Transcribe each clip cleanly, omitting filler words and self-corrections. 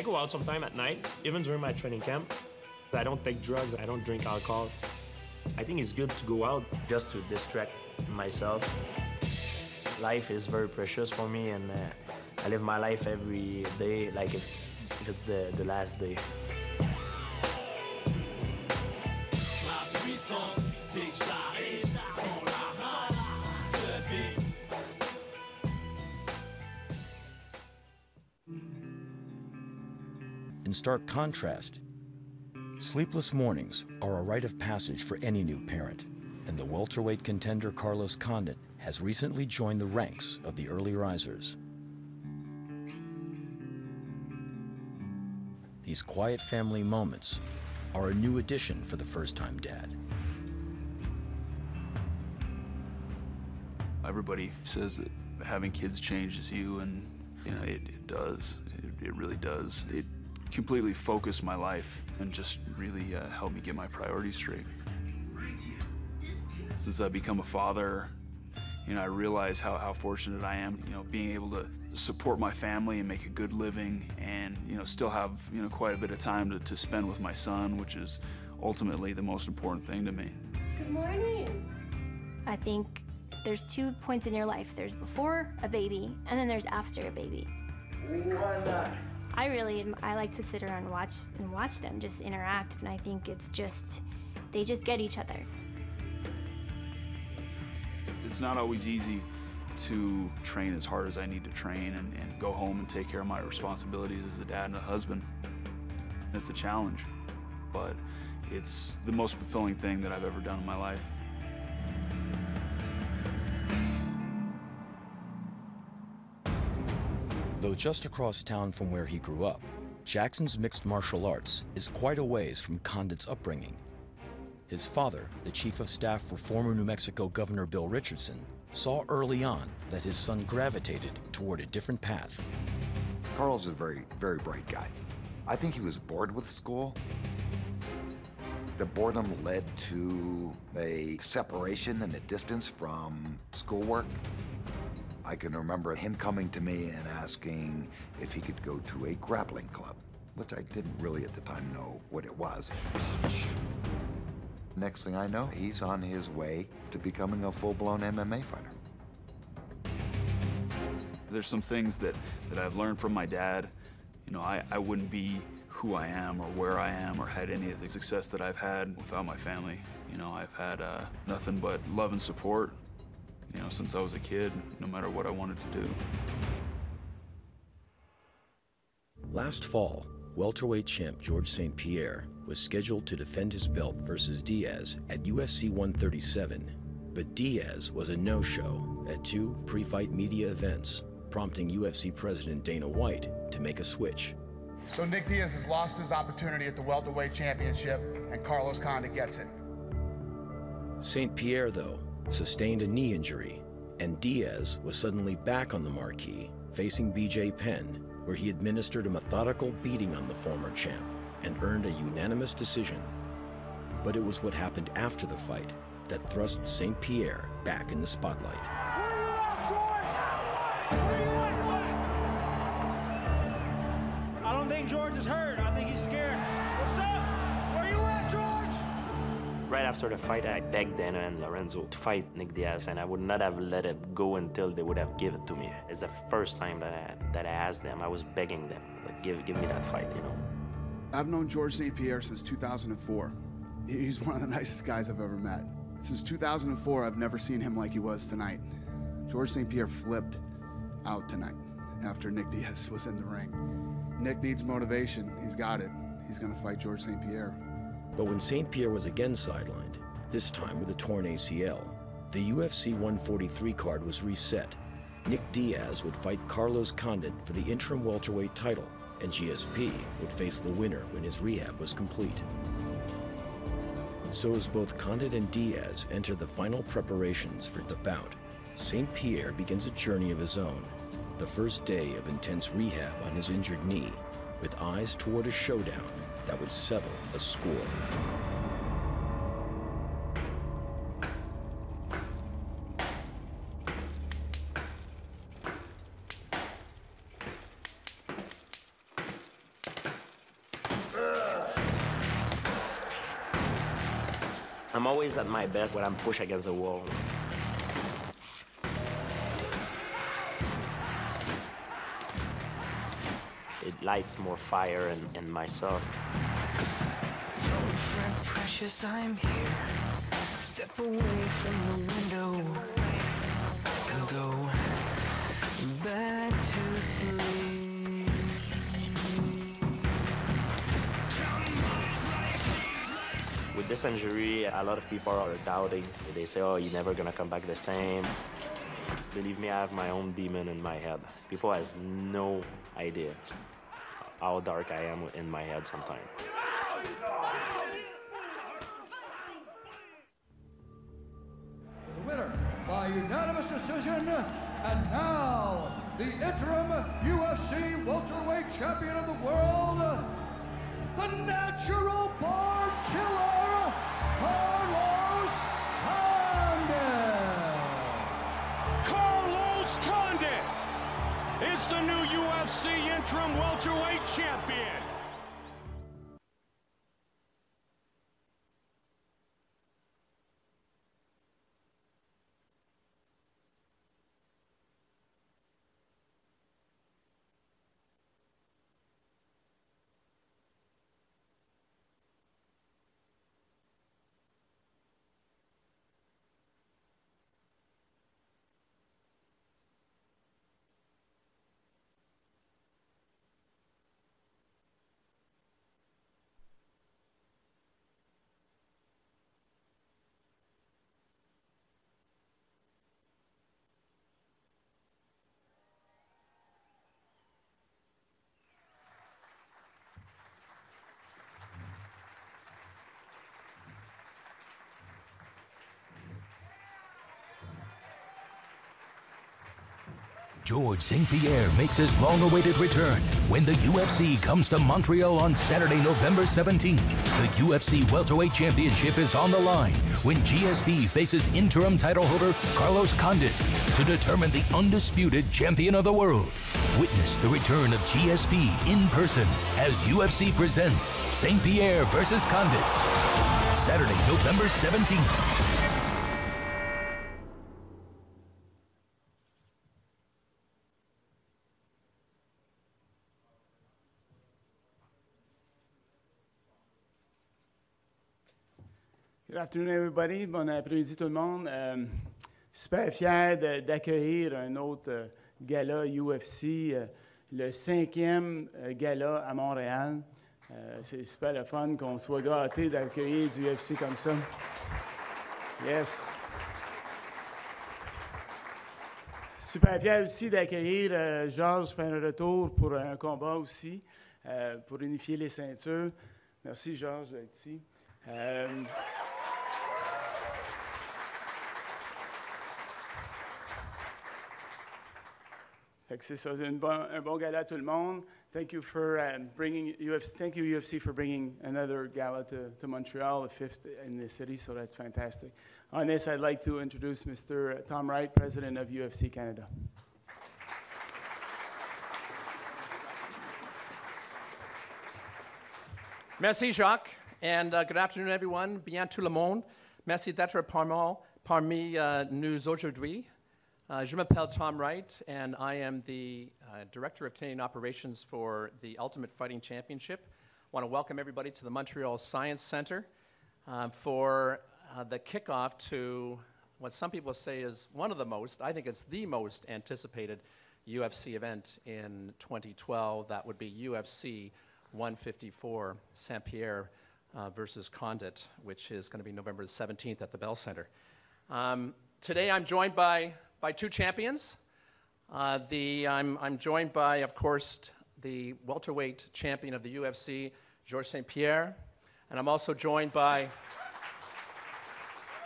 go out sometime at night, even during my training camp. I don't take drugs, I don't drink alcohol. I think it's good to go out just to distract myself. Life is very precious for me, and I live my life every day like if it's the last day. In stark contrast, sleepless mornings are a rite of passage for any new parent, and the welterweight contender Carlos Condit has recently joined the ranks of the early risers. These quiet family moments are a new addition for the first-time dad. Everybody says that having kids changes you, and you know, it does. It really does. It completely focused my life and just really helped me get my priorities straight. Since I've become a father, you know, I realize how fortunate I am, you know, being able to support my family and make a good living, and, you know, still have, you know, quite a bit of time to spend with my son, which is ultimately the most important thing to me. Good morning. I think there's 2 points in your life. There's before a baby, and then there's after a baby. Why not? I like to sit around and watch them just interact, and I think it's just, they just get each other. It's not always easy to train as hard as I need to train and go home and take care of my responsibilities as a dad and a husband. It's a challenge, but it's the most fulfilling thing that I've ever done in my life. Though just across town from where he grew up, Jackson's mixed martial arts is quite a ways from Condit's upbringing. His father, the chief of staff for former New Mexico Governor Bill Richardson, saw early on that his son gravitated toward a different path. Carl's is a very, very bright guy. I think he was bored with school. The boredom led to a separation and a distance from schoolwork. I can remember him coming to me and asking if he could go to a grappling club, which I didn't really at the time know what it was. Next thing I know, he's on his way to becoming a full-blown MMA fighter. There's some things that I've learned from my dad. You know, I wouldn't be who I am or where I am or had any of the success that I've had without my family. You know, I've had nothing but love and support, you know, since I was a kid, no matter what I wanted to do. Last fall, welterweight champ George St-Pierre was scheduled to defend his belt versus Diaz at UFC 137, but Diaz was a no-show at 2 pre-fight media events, prompting UFC President Dana White to make a switch. So Nick Diaz has lost his opportunity at the welterweight championship, and Carlos Condit gets it. St-Pierre, though, sustained a knee injury, and Diaz was suddenly back on the marquee, facing BJ Penn, where he administered a methodical beating on the former champ and earned a unanimous decision. But it was what happened after the fight that thrust St-Pierre back in the spotlight. Where you at, George? Where you at, buddy? I don't think George is hurt. I think he's scared. What's up? Where you at, George? Right after the fight, I begged Dana and Lorenzo to fight Nick Diaz, and I would not have let it go until they would have given it to me. It's the first time that I asked them. I was begging them, like, give me that fight, you know. I've known George St-Pierre since 2004. He's one of the nicest guys I've ever met. Since 2004, I've never seen him like he was tonight. George St-Pierre flipped out tonight after Nick Diaz was in the ring. Nick needs motivation. He's got it. He's gonna fight George St-Pierre. But when St-Pierre was again sidelined, this time with a torn ACL, the UFC 143 card was reset. Nick Diaz would fight Carlos Condit for the interim welterweight title, and GSP would face the winner when his rehab was complete. So as both Condit and Diaz enter the final preparations for the bout, St-Pierre begins a journey of his own, the first day of intense rehab on his injured knee, with eyes toward a showdown that would settle a score. I'm always at my best when I'm pushed against the wall. It lights more fire in myself. Old friend precious, I'm here. Step away from the window and go back to sleep. With this injury, a lot of people are doubting. They say, oh, you're never gonna come back the same. Believe me, I have my own demon in my head. People has no idea how dark I am in my head sometimes. The winner by unanimous decision, and now the interim UFC welterweight champion of the world, the natural born killer, Carlos Condit. Carlos Condit is the new UFC interim welterweight champion. George St-Pierre makes his long-awaited return when the UFC comes to Montreal on Saturday, November 17th. The UFC Welterweight Championship is on the line when GSP faces interim title holder Carlos Condit to determine the undisputed champion of the world. Witness the return of GSP in person as UFC presents St-Pierre versus Condit. Saturday, November 17th. Good afternoon, everybody. Bon après-midi, tout le monde. Super fier d'accueillir un autre gala UFC, le 5e gala à Montréal. C'est super le fun qu'on soit gâtés d'accueillir du UFC comme ça. Yes. Super fier aussi d'accueillir Georges fait un retour pour un combat aussi, pour unifier les ceintures. Merci, Georges, d'être ici. C'est ça, un bon gala à tout le monde. Thank you for bringing UFC. Thank you UFC for bringing another gala to Montreal, the 5th in the city. So that's fantastic. On this, I'd like to introduce Mr. Tom Wright, President of UFC Canada. Merci Jacques, and good afternoon everyone. Bien tout le monde. Merci d'être parmi nous aujourd'hui. Je m'appelle Tom Wright, and I am the Director of Canadian Operations for the Ultimate Fighting Championship. I want to welcome everybody to the Montreal Science Centre for the kickoff to what some people say is one of the most, I think it's the most anticipated UFC event in 2012. That would be UFC 154, St-Pierre versus Condit, which is going to be November the 17th at the Bell Centre. Today I'm joined by two champions. I'm joined by, of course, the welterweight champion of the UFC, George St-Pierre, and I'm also joined by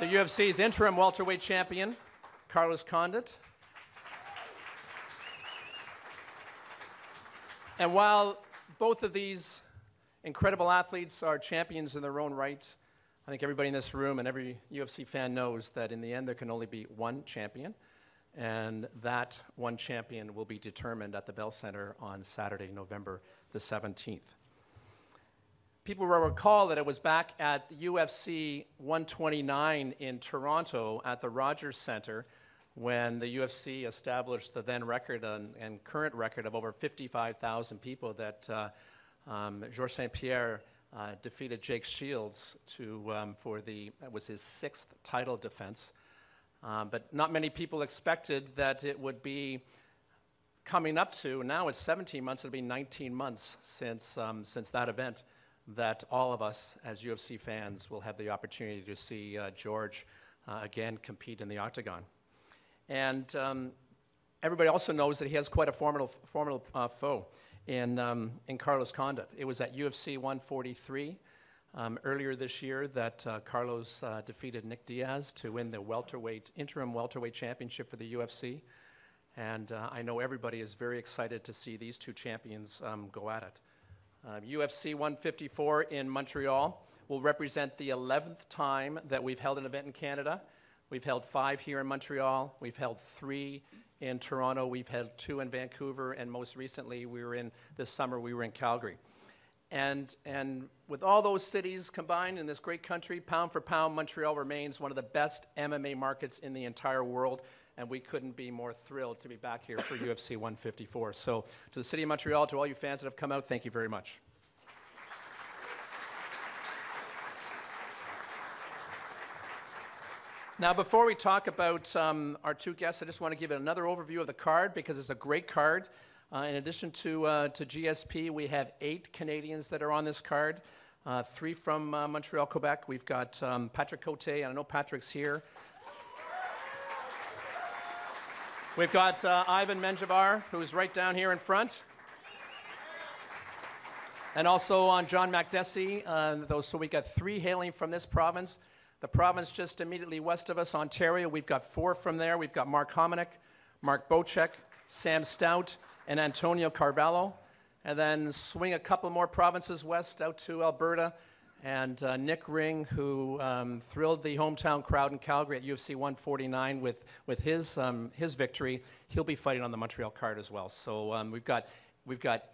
the UFC's interim welterweight champion, Carlos Condit. And while both of these incredible athletes are champions in their own right, I think everybody in this room and every UFC fan knows that in the end there can only be one champion. And that one champion will be determined at the Bell Centre on Saturday, November the 17th. people will recall that it was back at UFC 129 in Toronto at the Rogers Centre when the UFC established the then record and current record of over 55,000 people that Georges St-Pierre defeated Jake Shields for that was his 6th title defense. But not many people expected that it would be coming up to, now it's 17 months, it'll be 19 months since that event, that all of us as UFC fans will have the opportunity to see George again compete in the octagon. And everybody also knows that he has quite a formidable foe in Carlos Condit. It was at UFC 143 earlier this year that Carlos defeated Nick Diaz to win the interim welterweight championship for the UFC. And I know everybody is very excited to see these two champions go at it. UFC 154 in Montreal will represent the 11th time that we've held an event in Canada. We've held 5 here in Montreal. We've held 3 in Toronto. We've held 2 in Vancouver. And most recently, this summer, we were in Calgary. And with all those cities combined in this great country, pound for pound, Montreal remains one of the best MMA markets in the entire world. And we couldn't be more thrilled to be back here for UFC 154. So to the city of Montreal, to all you fans that have come out, thank you very much. Now, before we talk about our 2 guests, I just want to give another overview of the card because it's a great card. In addition to GSP, we have 8 Canadians that are on this card, 3 from Montreal, Quebec. We've got Patrick Cote, and I know Patrick's here. We've got Ivan Menjivar, who's right down here in front. And also on John Makdessi. So we've got 3 hailing from this province. The province just immediately west of us, Ontario, we've got 4 from there. We've got Mark Hominick, Mark Bocek, Sam Stout, and Antonio Carvalho. And then swing a couple more provinces west out to Alberta. And Nick Ring, who thrilled the hometown crowd in Calgary at UFC 149 with his victory. He'll be fighting on the Montreal card as well. So we've got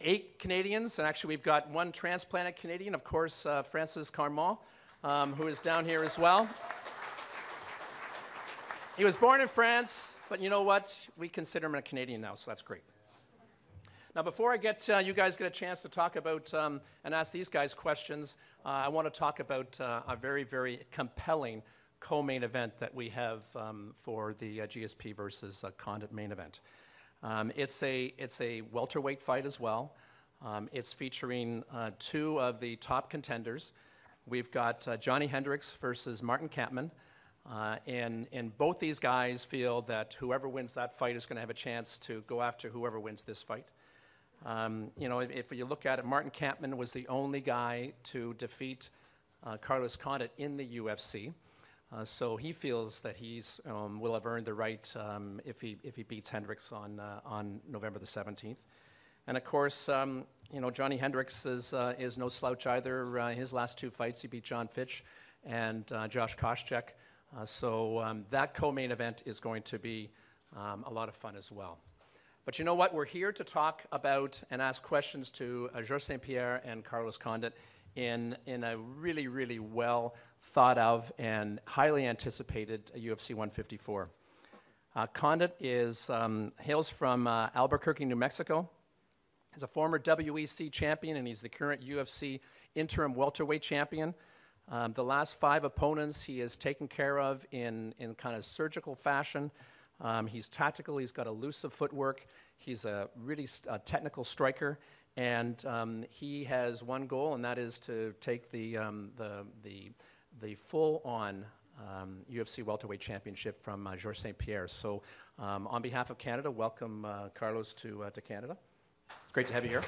8 Canadians, and actually we've got 1 transplanted Canadian, of course, Francis Carmont, who is down here as well. He was born in France, but you know what? We consider him a Canadian now, so that's great. Now, before you guys get a chance to talk about and ask these guys questions, I want to talk about a very, very compelling co-main event that we have for the GSP versus Condit main event. It's a welterweight fight as well. It's featuring 2 of the top contenders. We've got Johnny Hendricks versus Martin Kampmann. And both these guys feel that whoever wins that fight is going to have a chance to go after whoever wins this fight. You know, if you look at it, Martin Kampmann was the only guy to defeat Carlos Condit in the UFC. So he feels that he's will have earned the right if he beats Hendricks on November the 17th. And of course, you know, Johnny Hendricks is no slouch either. In his last 2 fights, he beat John Fitch and Josh Koscheck. So that co-main event is going to be a lot of fun as well. But you know what? We're here to talk about and ask questions to Georges St-Pierre and Carlos Condit in a really, really well thought of and highly anticipated UFC 154. Condit hails from Albuquerque, New Mexico. He's a former WEC champion, and he's the current UFC interim welterweight champion. The last 5 opponents he has taken care of in kind of surgical fashion. He's tactical. He's got elusive footwork. He's a really technical striker, and he has one goal, and that is to take the full-on UFC welterweight championship from Georges St-Pierre. So, on behalf of Canada, welcome Carlos to Canada. It's great to have you here.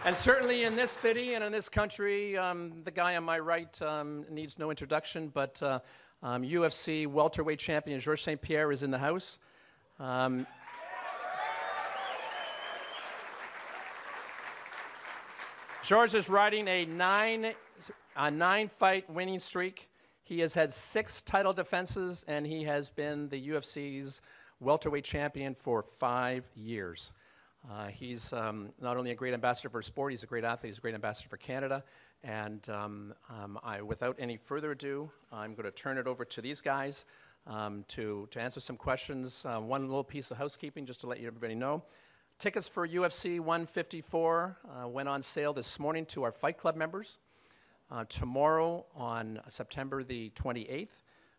And certainly in this city and in this country, the guy on my right needs no introduction, but UFC welterweight champion Georges St-Pierre is in the house. Georges is riding a 9-fight winning streak. He has had 6 title defenses, and he has been the UFC's welterweight champion for 5 years. He's not only a great ambassador for sport, he's a great athlete, he's a great ambassador for Canada. And without any further ado, I'm going to turn it over to these guys to answer some questions. One little piece of housekeeping, just to let everybody know. Tickets for UFC 154 went on sale this morning to our Fight Club members. Tomorrow on September the 28th,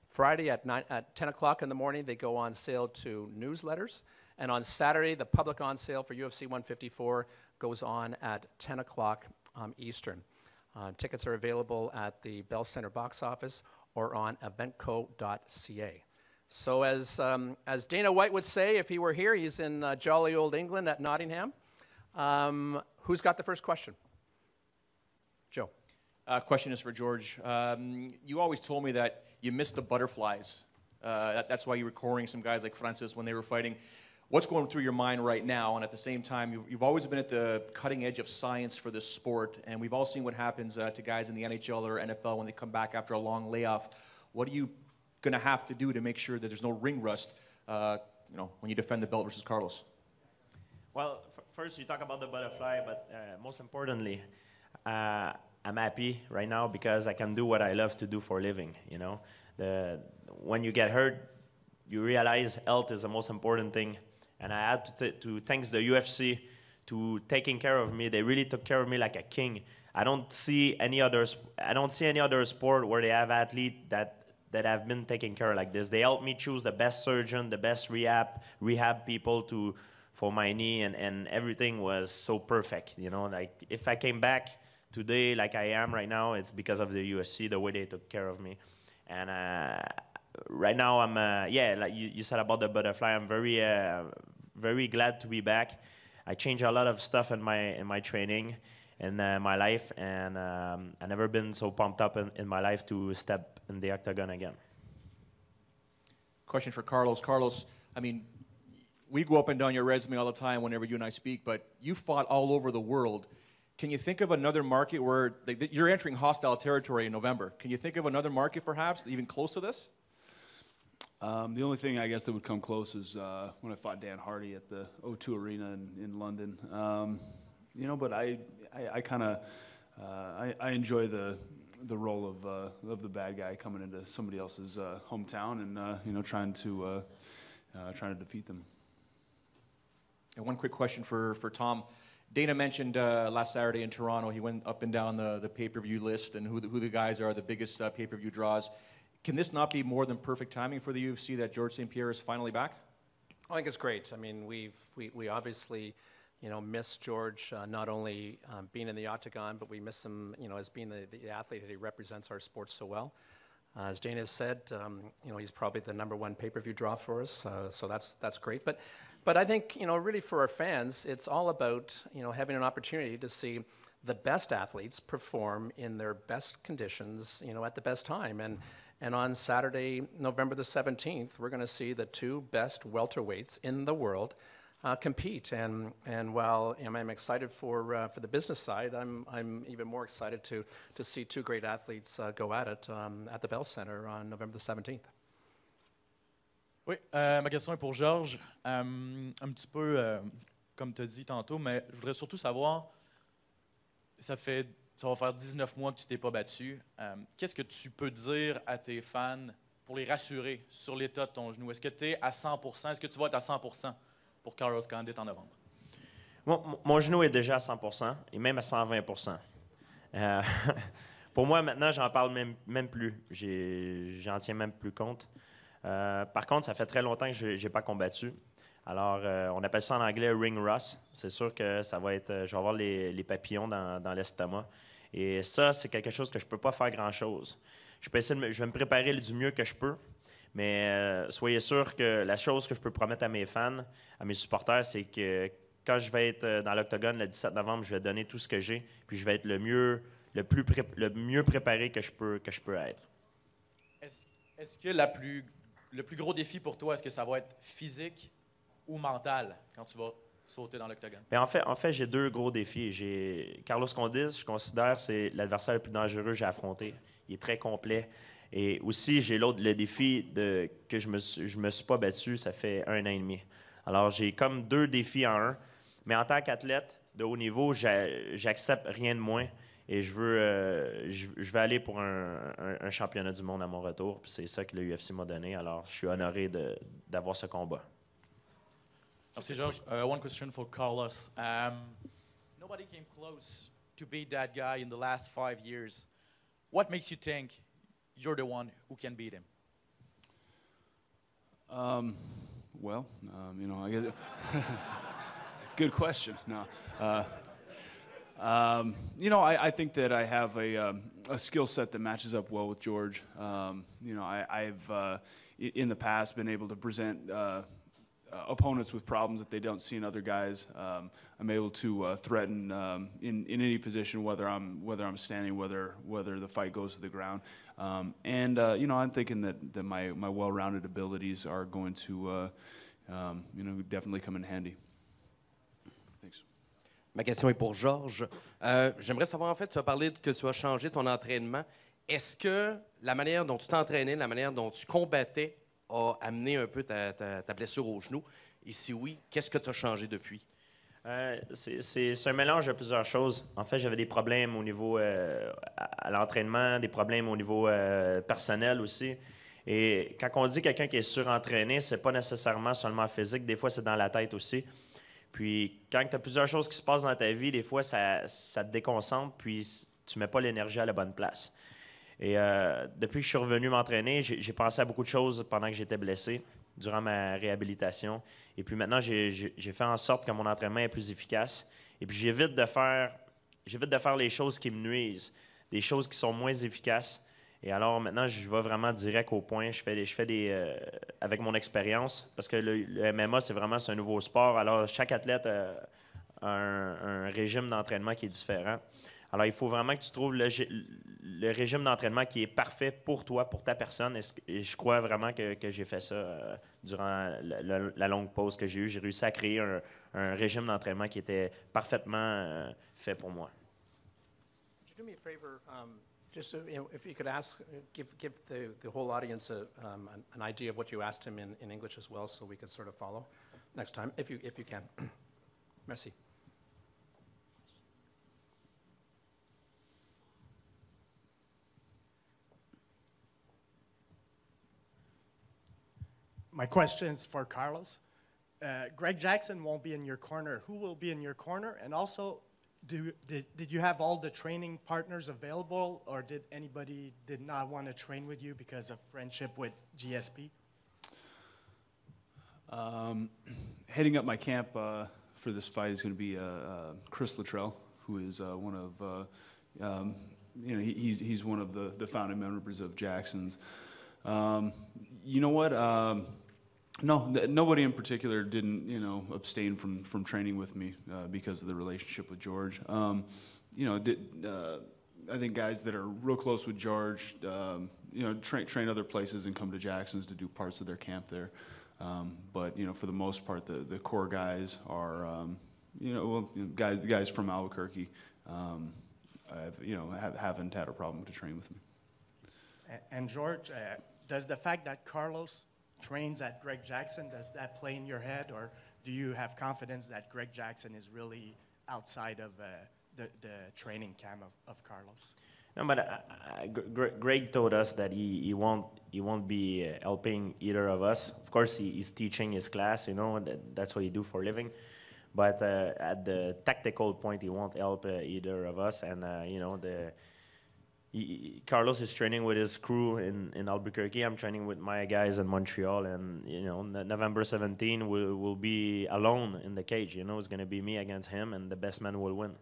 Friday at 10 o'clock in the morning, they go on sale to newsletters. And on Saturday, the public on sale for UFC 154 goes on at 10 o'clock Eastern. Tickets are available at the Bell Center box office or on eventco.ca. So as Dana White would say if he were here, he's in jolly old England at Nottingham. Who's got the first question? Joe. Question is for George. You always told me that you missed the butterflies. That's why you were cornering some guys like Francis when they were fighting. What's going through your mind right now? And at the same time, you've always been at the cutting edge of science for this sport, and we've all seen what happens to guys in the NHL or NFL when they come back after a long layoff. What are you going to have to do to make sure that there's no ring rust, when you defend the belt versus Carlos? Well, first you talk about the butterfly, but most importantly, I'm happy right now because I can do what I love to do for a living. When you get hurt, you realize health is the most important thing. And I had to thank the UFC to taking care of me. They really took care of me like a king. I don't see any other sport where they have athletes that have been taken care of like this. They helped me choose the best surgeon, the best rehab people for my knee, and everything was so perfect. Like if I came back today like I am right now, it's because of the UFC, the way they took care of me. And right now, I'm like you said about the butterfly. I'm very glad to be back. I changed a lot of stuff in my training, in my life, and I've never been so pumped up in my life to step in the octagon again. Question for Carlos. Carlos, I mean, we go up and down your resume all the time whenever you and I speak, but you fought all over the world. Can you think of another market where you're entering hostile territory in November? Can you think of another market, perhaps, even close to this? The only thing I guess that would come close is when I fought Dan Hardy at the O2 Arena in London. But I kind of I enjoy the role of the bad guy coming into somebody else's hometown and trying to defeat them. And one quick question for Tom. Dana mentioned last Saturday in Toronto, he went up and down the pay-per-view list and who the guys are the biggest pay-per-view draws. Can this not be more than perfect timing for the UFC that George St-Pierre is finally back? I think it's great. I mean, we obviously, miss George not only being in the octagon, but we miss him, as being the athlete that he represents our sport so well. As Dana said, he's probably the #1 pay-per-view draw for us, so that's great. But I think, really for our fans, it's all about, having an opportunity to see the best athletes perform in their best conditions, at the best time. And on Saturday, November the 17th, we're going to see the two best welterweights in the world compete. And while I'm excited for the business side, I'm even more excited to see two great athletes go at it at the Bell Center on November the 17th. Oui, ma question est pour Georges. Un petit peu, comme tu as dit tantôt, mais je voudrais surtout savoir, ça va faire 19 mois que tu t'es pas battu. Qu'est-ce que tu peux dire à tes fans pour les rassurer sur l'état de ton genou? Est-ce que tu es à 100%? Est-ce que tu vas être à 100% pour Carlos Condit en novembre? Mon genou est déjà à 100% et même à 120%. Pour moi, maintenant, j'en parle même plus. J'en tiens même plus compte. Par contre, ça fait très longtemps que je n'ai pas combattu. Alors, on appelle ça en anglais ring rust. C'est sûr que ça va être, je vais avoir les papillons dans l'estomac. Et ça, c'est quelque chose que je ne peux pas faire grand-chose. Je vais me préparer du mieux que je peux, mais soyez sûr que la chose que je peux promettre à mes fans, à mes supporters, c'est que quand je vais être dans l'octogone le 17 novembre, je vais donner tout ce que j'ai, puis je vais être le mieux préparé que je peux être. Est-ce que le plus gros défi pour toi, est-ce que ça va être physique ou mental quand tu vas sauter dans l'octogone? En fait, j'ai deux gros défis. J'ai Carlos Condit, je considère c'est l'adversaire le plus dangereux que j'ai affronté. Il est très complet. Et aussi, j'ai le défi que je me suis pas battu, ça fait 1 an et demi. Alors, j'ai comme deux défis en un. Mais en tant qu'athlète de haut niveau, j'accepte rien de moins. Et je veux aller pour un championnat du monde à mon retour. Puis c'est ça que le UFC m'a donné. Alors, je suis honoré d'avoir ce combat. Merci, Georges. One question for Carlos. Nobody came close to beat that guy in the last 5 years. What makes you think you're the one who can beat him? Well, I get good question. No. I think that I have a skill set that matches up well with George. I've in the past been able to present opponents with problems that they don't see in other guys. I'm able to threaten in any position, whether I'm standing, whether the fight goes to the ground. I'm thinking that my well-rounded abilities are going to definitely come in handy. Thanks. Ma question est pour Georges. J'aimerais savoir, en fait, tu as parlé que tu as changé ton entraînement. Est-ce que la manière dont tu t'entraînais, la manière dont tu combattais, a amené un peu ta blessure au genou? Et si oui, qu'est-ce que tu as changé depuis? C'est un mélange de plusieurs choses. En fait, j'avais des problèmes au niveau à l'entraînement, des problèmes au niveau personnel aussi. Et quand on dit quelqu'un qui est surentraîné, c'est pas nécessairement seulement physique. Des fois, c'est dans la tête aussi. Puis, quand tu as plusieurs choses qui se passent dans ta vie, des fois, ça te déconcentre, puis tu mets pas l'énergie à la bonne place. Et depuis que je suis revenu m'entraîner, j'ai pensé à beaucoup de choses pendant que j'étais blessé, durant ma réhabilitation. Et puis maintenant, j'ai fait en sorte que mon entraînement est plus efficace. Et puis, j'évite de faire les choses qui me nuisent, des choses qui sont moins efficaces. Et alors, maintenant, je vais vraiment direct au point. Je fais des avec mon expérience, parce que le MMA, c'est un nouveau sport. Alors, chaque athlète a un régime d'entraînement qui est différent. Alors, il faut vraiment que tu trouves le régime d'entraînement qui est parfait pour toi, pour ta personne. Et je crois vraiment que j'ai fait ça durant la longue pause que j'ai eue. J'ai réussi à créer un régime d'entraînement qui était parfaitement fait pour moi. Would you do me a favor? Just so, if you could give the whole audience an idea of what you asked him in English as well, so we could sort of follow next time, if you can. Merci. My question is for Carlos. Greg Jackson won't be in your corner. Who will be in your corner? And also, did you have all the training partners available, or did anybody not want to train with you because of friendship with GSP? Heading up my camp for this fight is going to be Chris Luttrell, who is one of he's one of the founding members of Jackson's. You know what? No, nobody in particular didn't, abstain from training with me because of the relationship with George. I think guys that are real close with George, train other places and come to Jackson's to do parts of their camp there. But for the most part, the core guys are, guys from Albuquerque. Haven't had a problem to train with me. And George, does the fact that Carlos trains at Greg Jackson, does that play in your head, or do you have confidence that Greg Jackson is really outside of the training camp of Carlos? No, but Greg told us that he won't be helping either of us. Of course, he's teaching his class, that's what he do for a living. But at the tactical point, he won't help either of us. And Carlos is training with his crew in Albuquerque. I'm training with my guys in Montreal, and November 17 we'll be alone in the cage. It's going to be me against him, and the best man will win.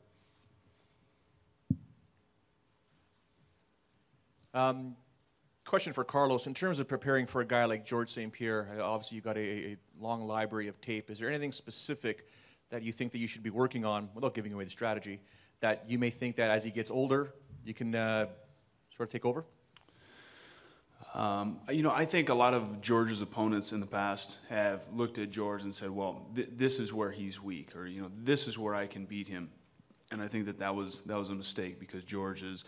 Question for Carlos. In terms of preparing for a guy like George St-Pierre, obviously you've got a long library of tape. Is there anything specific that you think that you should be working on, without giving away the strategy, that you may think that as he gets older, you can sort of take over? I think a lot of George's opponents in the past have looked at George and said, well, this is where he's weak, or, this is where I can beat him. And I think that was a mistake, because George is,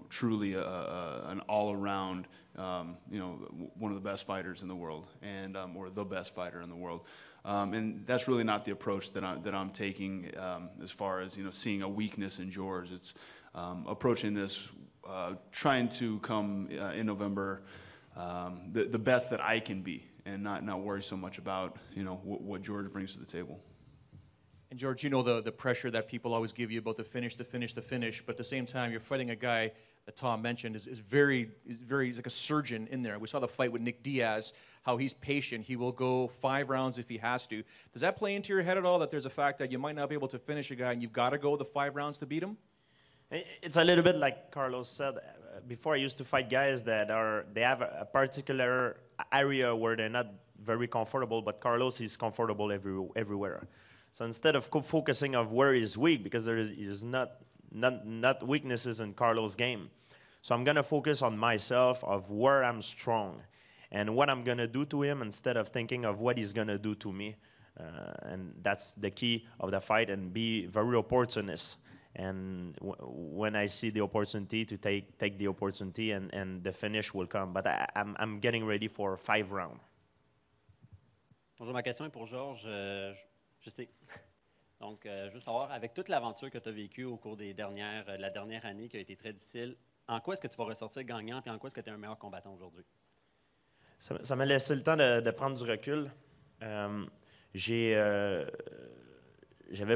truly an all-around, one of the best fighters in the world, and or the best fighter in the world. And that's really not the approach that I'm taking as far as seeing a weakness in George. It's approaching this, trying to come in November the best that I can be, and not worry so much about what George brings to the table. And George, you know the pressure that people always give you about the finish, but at the same time, you're fighting a guy that Tom mentioned is he's like a surgeon in there. We saw the fight with Nick Diaz, how he's patient. He will go 5 rounds if he has to. Does that play into your head at all, that there's a fact that you might not be able to finish a guy and you've got to go the 5 rounds to beat him? It's a little bit like Carlos said. Before, I used to fight guys that they have a particular area where they're not very comfortable, but Carlos is comfortable everywhere. So instead of focusing on where he's weak, because there is not weaknesses in Carlos' game. So I'm going to focus on myself, of where I'm strong and what I'm going to do to him, instead of thinking of what he's going to do to me. And that's the key of the fight, and be very opportunist. And when I see the opportunity, to take the opportunity, and the finish will come. But I'm getting ready for 5 rounds. Bonjour, ma question est pour Georges. Je sais. Donc, je veux savoir, avec toute l'aventure que tu as vécue au cours de la dernière année qui a été très difficile, en quoi est-ce que tu vas ressortir gagnant, puis en quoi est-ce que tu es un meilleur combattant aujourd'hui? Ça m'a laissé le temps de prendre du recul. J'avais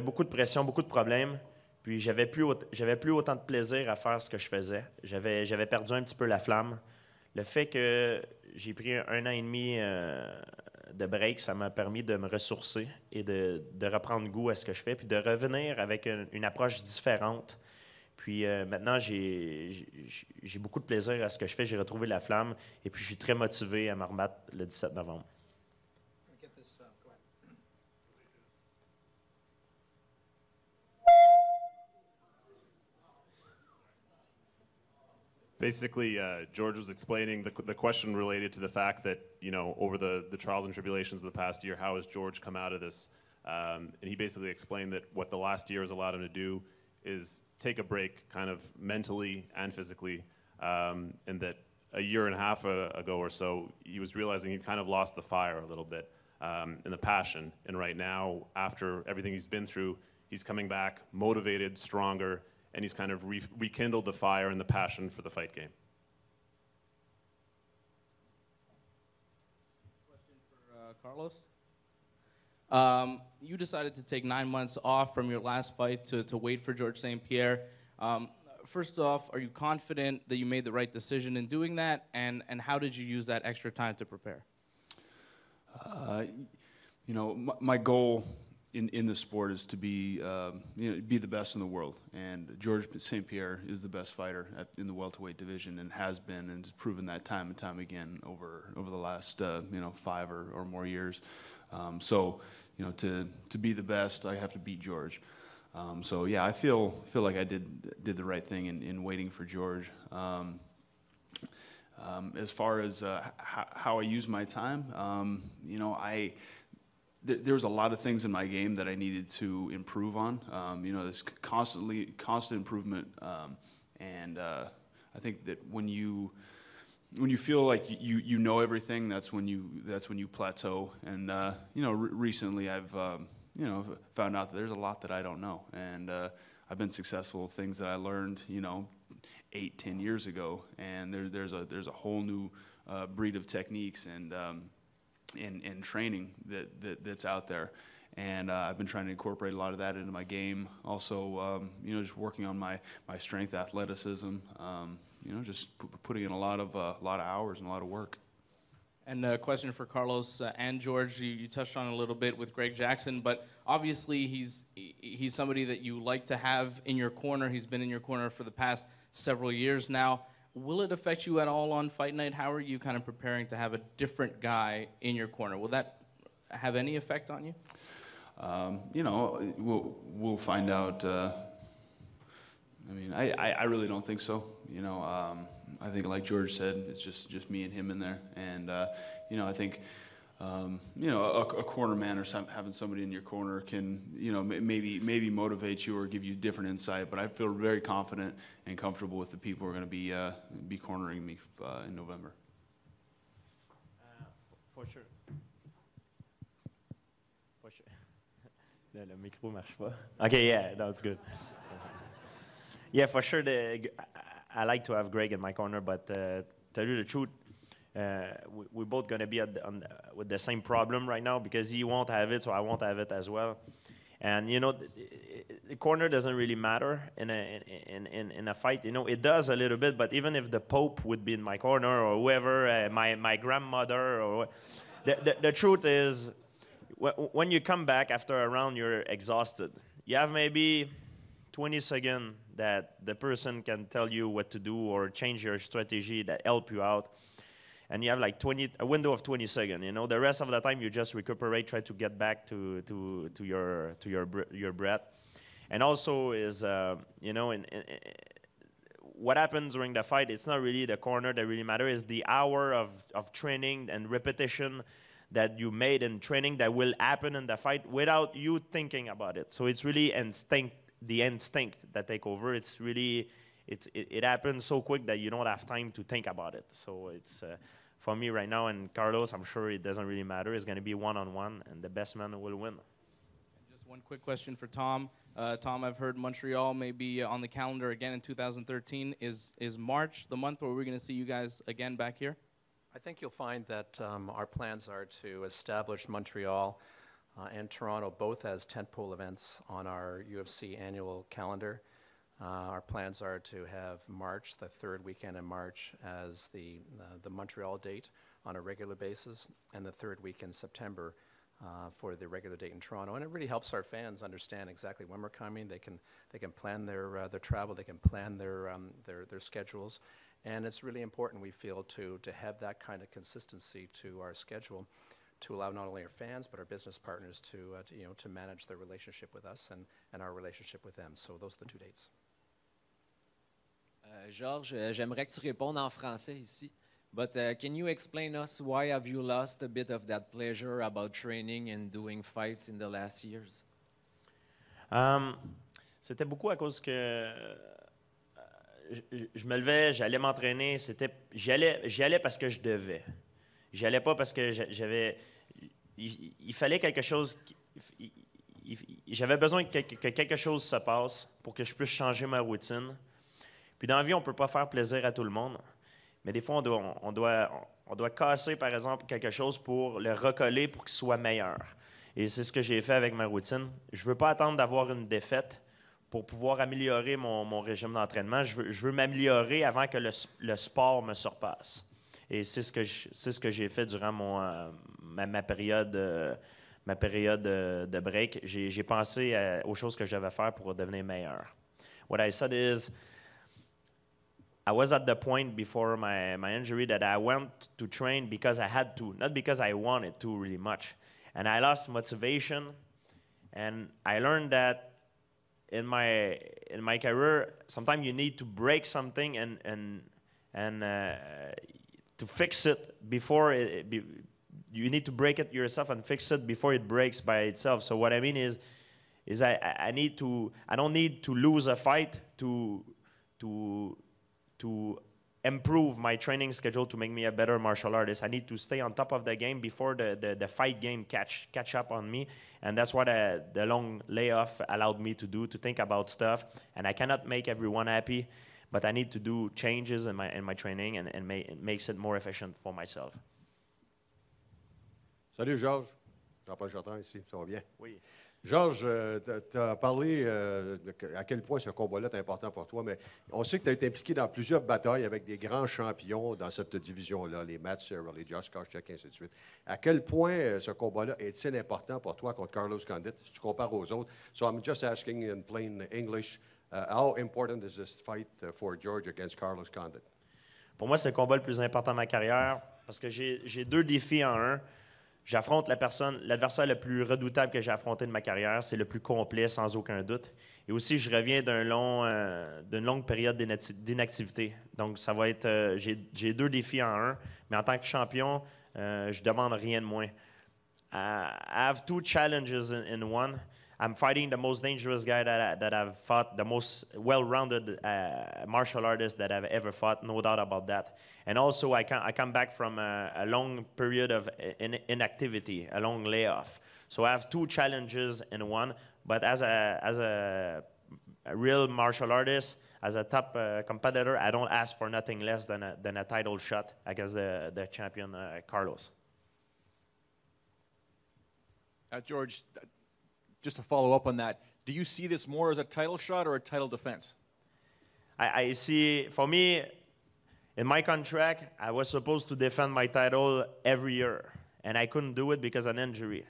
beaucoup de pression, beaucoup de problèmes, puis j'avais plus autant de plaisir à faire ce que je faisais. J'avais perdu un petit peu la flamme. Le fait que j'ai pris 1 an et demi de break, ça m'a permis de me ressourcer et de reprendre goût à ce que je fais, puis de revenir avec une approche différente. Puis maintenant, j'ai beaucoup de plaisir à ce que je fais. J'ai retrouvé la flamme, et puis je suis très motivé à me remettre le 17 novembre. Basically, George was explaining the question related to the fact that, over the trials and tribulations of the past year, how has George come out of this? And he basically explained that what the last year has allowed him to do is take a break, kind of mentally and physically, and that a year and a half ago or so, he was realizing he kind of lost the fire a little bit, and the passion. And right now, after everything he's been through, he's coming back motivated, stronger, and he's kind of rekindled the fire and the passion for the fight game. Question for Carlos. You decided to take 9 months off from your last fight to wait for George St-Pierre. First off, are you confident that you made the right decision in doing that, and how did you use that extra time to prepare? My goal in the sport is to be the best in the world, and George St-Pierre is the best fighter in the welterweight division, and has been, and has proven that time and time again over the last 5 or more years. So to be the best, I have to beat George. So yeah, I feel like I did the right thing in waiting for George. As far as how I use my time, there was a lot of things in my game that I needed to improve on. This constant improvement, and I think that when you feel like you know everything, that's when you plateau. And recently I've found out that there's a lot that I don't know, and I've been successful with things that I learned 8-10 years ago, and there's a whole new breed of techniques and training that's out there, and I've been trying to incorporate a lot of that into my game. Also, just working on my strength, athleticism. Just putting in a lot of hours and a lot of work. And a question for Carlos and George. You touched on it a little bit with Greg Jackson, but obviously he's somebody that you like to have in your corner. He's been in your corner for the past several years now. Will it affect you at all on fight night? How are you kind of preparing to have a different guy in your corner? Will that have any effect on you? We'll find out. I really don't think so. I think, like George said, it's just me and him in there, and I think a corner man or having somebody in your corner can maybe motivate you or give you different insight. But I feel very confident and comfortable with the people who are going to be cornering me in November. For sure. Le micro marche pas. Okay, yeah, that's good. Yeah, for sure. I like to have Greg in my corner, but tell you the truth, we're both going to be with the same problem right now because he won't have it, so I won't have it as well. And you know, the corner doesn't really matter in a fight. You know, it does a little bit, but even if the Pope would be in my corner or whoever, my grandmother, or the truth is, when you come back after a round, you're exhausted. You have maybe 20 seconds that the person can tell you what to do or change your strategy that help you out. And you have like a window of 20 seconds. You know, the rest of the time you just recuperate, try to get back to your breath. And also is you know, what happens during the fight? It's not really the corner that really matters. It's the hour of training and repetition that you made in training that will happen in the fight without you thinking about it. So it's really the instinct that take over. It's really it happens so quick that you don't have time to think about it. So it's for me right now, and Carlos, I'm sure it doesn't really matter. It's going to be one-on-one, and the best man will win. Just one quick question for Tom. Tom, I've heard Montreal may be on the calendar again in 2013. Is March the month where we're going to see you guys again back here? I think you'll find that our plans are to establish Montreal and Toronto both as tentpole events on our UFC annual calendar. Our plans are to have March, the third weekend in March, as the Montreal date on a regular basis, and the third week in September for the regular date in Toronto. And it really helps our fans understand exactly when we're coming. They can plan their travel. They can plan their schedules. And it's really important, we feel, to have that kind of consistency to our schedule, to allow not only our fans but our business partners to manage their relationship with us and our relationship with them. So those are the two dates. Georges, j'aimerais que tu répondes en français ici. But can you explain us why have you lost a bit of that pleasure about training and doing fights in the last years? C'était beaucoup à cause que je me levais, j'allais m'entraîner, j'y allais parce que je devais. J'y allais pas parce que il fallait quelque chose. J'avais besoin que quelque chose se passe pour que je puisse changer ma routine. Puis dans la vie, on ne peut pas faire plaisir à tout le monde. Mais des fois, on doit casser, par exemple, quelque chose pour le recoller pour qu'il soit meilleur. Et c'est ce que j'ai fait avec ma routine. Je ne veux pas attendre d'avoir une défaite pour pouvoir améliorer mon régime d'entraînement. Je veux m'améliorer avant que le sport me surpasse. Et c'est ce que j'ai fait durant ma période de break. J'ai pensé aux choses que je devais faire pour devenir meilleur. What I said is, I was at the point before my injury that I went to train because I had to, not because I wanted to really much. And I lost motivation, and I learned that in my career, sometimes you need to break something and to fix it before you need to break it yourself and fix it before it breaks by itself. So what I mean is I don't need to lose a fight to improve my training schedule to make me a better martial artist. I need to stay on top of the game before the fight game catch up on me. And that's what the long layoff allowed me to do, to think about stuff. And I cannot make everyone happy, but I need to do changes in my training, and it makes it more efficient for myself. Salut Georges. Jean-Paul Chartrand ici, ça va bien? Oui. Georges, tu as parlé à quel point ce combat-là est important pour toi, mais on sait que tu as été impliqué dans plusieurs batailles avec des grands champions dans cette division-là, les Matt Serra, les Josh Koscheck, et ainsi de suite. À quel point ce combat-là est-il important pour toi contre Carlos Condit, si tu compares aux autres? So I'm just asking in plain English, how important is this fight for George against Carlos Condit? Pour moi, c'est le combat le plus important de ma carrière parce que j'ai deux défis en un. J'affronte l'adversaire le plus redoutable que j'ai affronté de ma carrière. C'est le plus complet, sans aucun doute. Et aussi, je reviens d'une longue période d'inactivité. Donc, ça va être... j'ai deux défis en un, mais en tant que champion, je demande rien de moins. I have two challenges in one. I'm fighting the most dangerous guy that I've fought, the most well-rounded martial artist that I've ever fought, no doubt about that. And also, I come back from a long period of inactivity, a long layoff. So I have two challenges in one, but as a real martial artist, as a top competitor, I don't ask for nothing less than a title shot against the champion, Carlos. George, just to follow up on that, do you see this more as a title shot or a title defense? I see, for me, in my contract, I was supposed to defend my title every year, and I couldn't do it because of an injury.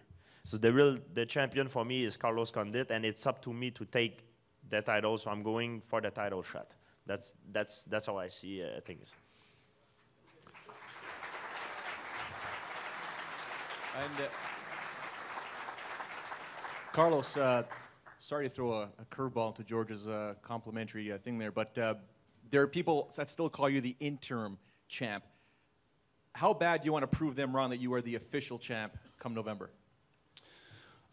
So the champion for me is Carlos Condit, and it's up to me to take the title, so I'm going for the title shot. That's how I see things. And Carlos, sorry to throw a curveball to George's complimentary thing there, but there are people that still call you the interim champ. How bad do you want to prove them wrong that you are the official champ come November?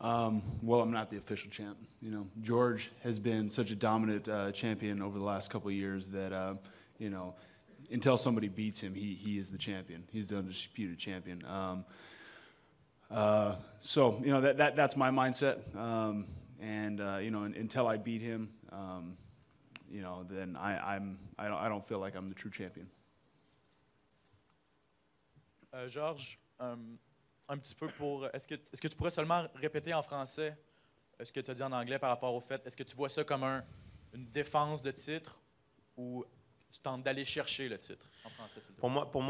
Well, I'm not the official champ. You know, George has been such a dominant champion over the last couple of years that, you know, until somebody beats him, he is the champion. He's the undisputed champion. So, you know, that's my mindset. You know, until I beat him, you know, then I don't feel like I'm the true champion. Georges, un petit peu pour... Est-ce que tu pourrais seulement répéter en français ce que tu as dit en anglais par rapport au fait, est-ce que tu vois ça comme une défense de titre ou tu tentes d'aller chercher le titre en français? Pour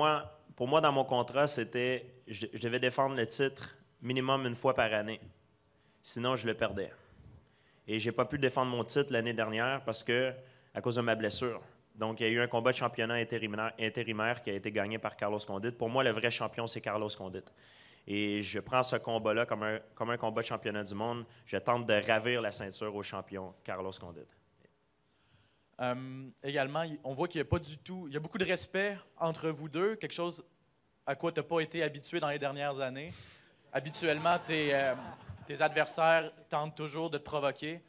moi, dans mon contrat, c'était je devais défendre le titre minimum une fois par année. Sinon, je le perdais. Et je n'ai pas pu défendre mon titre l'année dernière parce que, à cause de ma blessure. Donc, il y a eu un combat de championnat intérimaire qui a été gagné par Carlos Condit. Pour moi, le vrai champion, c'est Carlos Condit. Et je prends ce combat-là comme un combat de championnat du monde. Je tente de ravir la ceinture au champion Carlos Condit. Également, on voit qu'il y a pas du tout... Il y a beaucoup de respect entre vous deux, quelque chose à quoi tu n'as pas été habitué dans les dernières années. Habituellement, tes adversaires tentent toujours de te provoquer.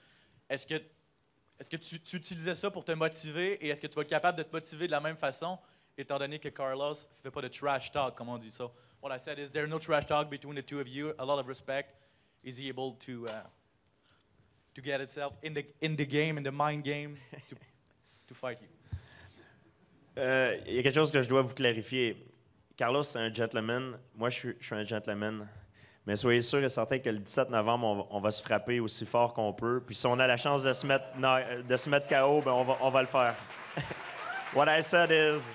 Est-ce que tu utilisais ça pour te motiver et est-ce que tu vas être capable de te motiver de la même façon, étant donné que Carlos ne fait pas de trash talk, comme on dit ça? What I said is there no trash talk between the two of you, a lot of respect. Is he able to get himself in the game, in the mind game, to fight you? Il y a quelque chose que je dois vous clarifier. Carlos, c'est un gentleman. Moi, je suis un gentleman. Mais soyez sûr et certain que le 17 novembre, on va se frapper aussi fort qu'on peut. Puis si on a la chance de se mettre KO, ben on va le faire. What I said is,